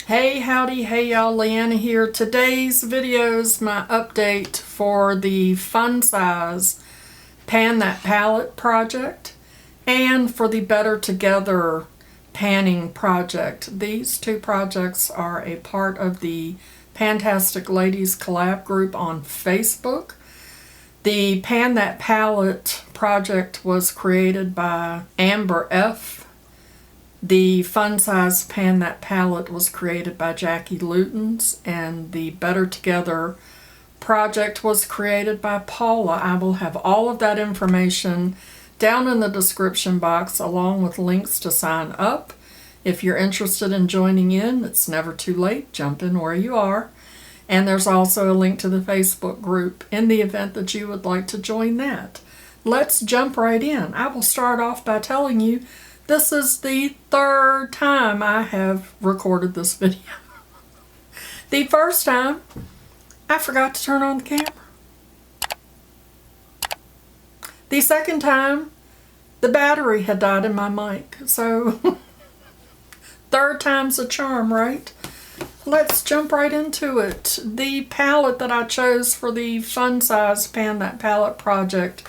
Hey howdy, hey y'all, Leanna here. Today's video is my update for the Fun Size Pan That Palette project and for the Better Together panning project. These two projects are a part of the PANtastic Ladies Collab group on Facebook. The Pan That Palette project was created by Amber F. The Fun Size Pan That Palette was created by Jackie Lootens, and the Better Together project was created by Paula. I will have all of that information down in the description box along with links to sign up. If you're interested in joining in, it's never too late. Jump in where you are. And there's also a link to the Facebook group in the event that you would like to join that. Let's jump right in. I will start off by telling you this is the third time I have recorded this video. The first time, I forgot to turn on the camera. The second time, the battery had died in my mic. So, third time's a charm, right? Let's jump right into it. The palette that I chose for the Fun Size Pan That Palette project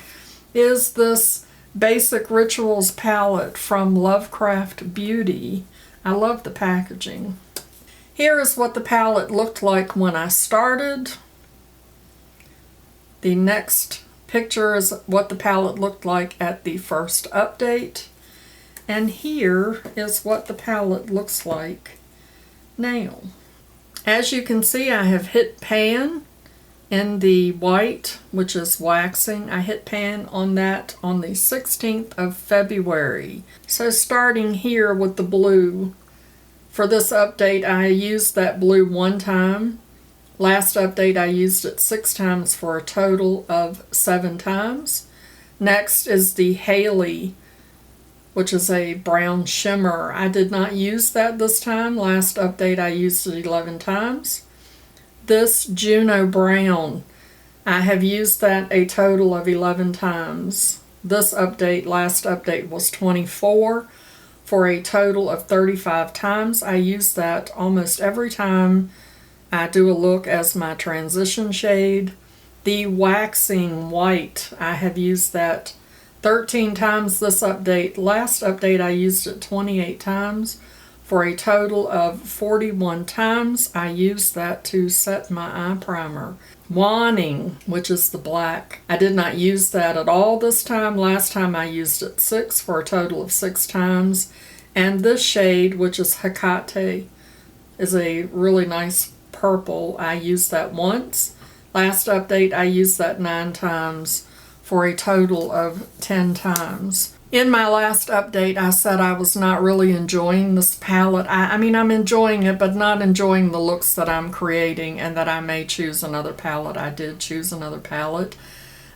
is this Basic Rituals palette from Lovecraft Beauty. I love the packaging. Here is what the palette looked like when I started. The next picture is what the palette looked like at the first update. And here is what the palette looks like now. As you can see, I have hit pan in the white, which is waxing. I hit pan on that on the 16th of February. So starting here with the blue, for this update I used that blue one time. Last update I used it 6 times for a total of 7 times. Next is the Haley, which is a brown shimmer. I did not use that this time. Last update I used it 11 times. This Juno Brown, I have used that a total of 11 times. This update, last update, was 24 for a total of 35 times. I use that almost every time I do a look as my transition shade. The Waxing White, I have used that 13 times this update. Last update I used it 28 times. For a total of 41 times, I used that to set my eye primer. Wanting, which is the black, I did not use that at all this time. Last time I used it 6 for a total of 6 times. And this shade, which is Hecate, is a really nice purple. I used that once. Last update, I used that 9 times for a total of 10 times. In my last update, I said I was not really enjoying this palette. I mean, I'm enjoying it, but not enjoying the looks that I'm creating, and that I may choose another palette. I did choose another palette.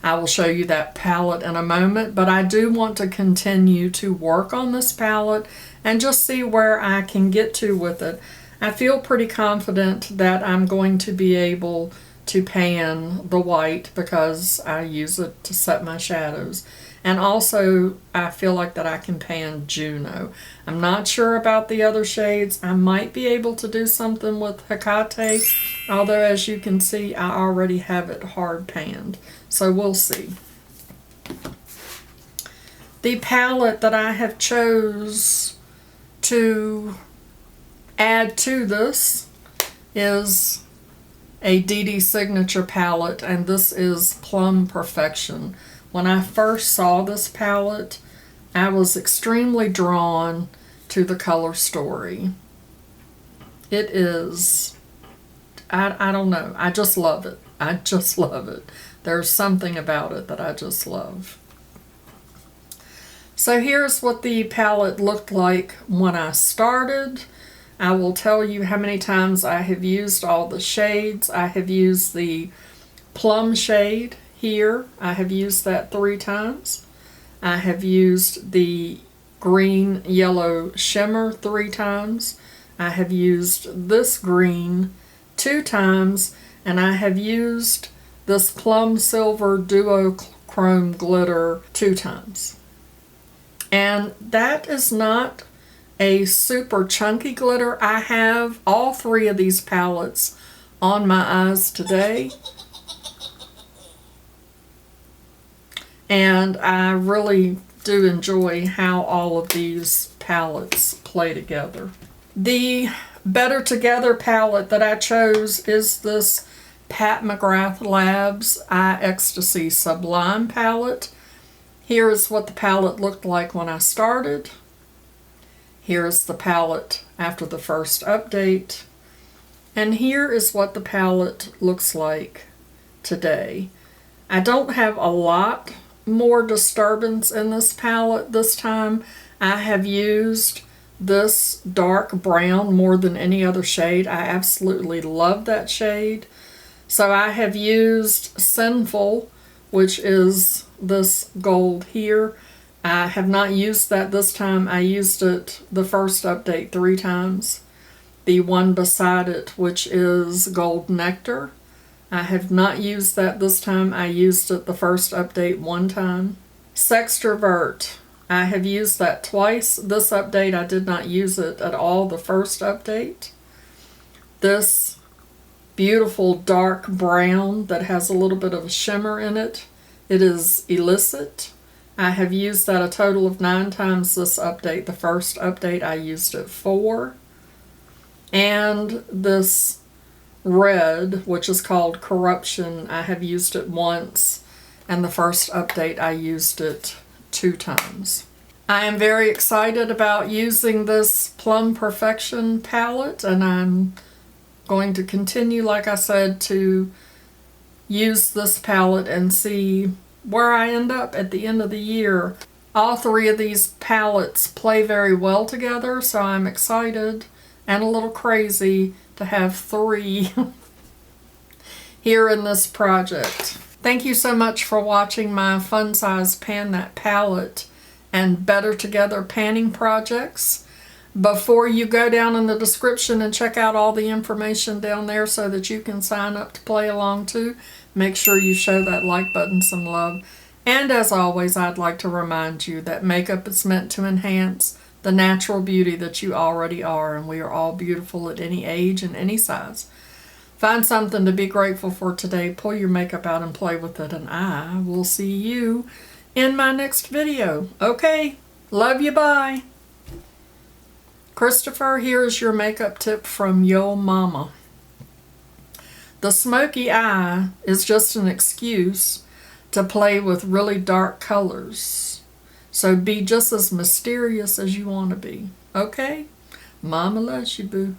I will show you that palette in a moment, but I do want to continue to work on this palette and just see where I can get to with it. I feel pretty confident that I'm going to be able to pan the white because I use it to set my shadows. And also, I feel like that I can pan Juno. I'm not sure about the other shades. I might be able to do something with Hecate, although as you can see, I already have it hard panned. So we'll see. The palette that I have chose to add to this is a DeDesignature palette, and this is Plumb Perfection. When I first saw this palette, I was extremely drawn to the color story. It is, I don't know, I just love it. I just love it. There's something about it that I just love. So here's what the palette looked like when I started. I will tell you how many times I have used all the shades. I have used the plum shade here. I have used that 3 times. I have used the green yellow shimmer 3 times. I have used this green 2 times, and I have used this plum silver duochrome glitter 2 times. And that is not a super chunky glitter. I have all three of these palettes on my eyes today. And I really do enjoy how all of these palettes play together. The Better Together palette that I chose is this Pat McGrath Labs Eye Ecstasy Sublime palette. Here is what the palette looked like when I started. Here is the palette after the first update. And here is what the palette looks like today. I don't have a lot more disturbance in this palette this time. I have used this dark brown more than any other shade. I absolutely love that shade. So I have used Sinful, which is this gold here. I have not used that this time. I used it the first update 3 times. The one beside it, which is Gold Nectar, I have not used that this time. I used it the first update 1 time. Sextrovert, I have used that twice. This update I did not use it at all the first update. This beautiful dark brown that has a little bit of a shimmer in it, it is Illicit. I have used that a total of 9 times this update. The first update I used it 4. And this red, which is called Corruption, I have used it once, and the first update I used it 2 times. I am very excited about using this Plumb Perfection palette, and I'm going to continue, like I said, to use this palette and see where I end up at the end of the year. All 3 of these palettes play very well together, so I'm excited and a little crazy to have 3 here in this project. Thank you so much for watching my fun size Pan That Palette and Better Together panning projects. Before you go down in the description and check out all the information down there so that you can sign up to play along too, make sure you show that like button some love. And as always, I'd like to remind you that makeup is meant to enhance the natural beauty that you already are, and we are all beautiful at any age and any size. Find something to be grateful for today, pull your makeup out and play with it, and I will see you in my next video. Okay, love you, bye. Christopher, here is your makeup tip from Yo Mama. The smoky eye is just an excuse to play with really dark colors. So be just as mysterious as you want to be. Okay? Mama loves you, boo.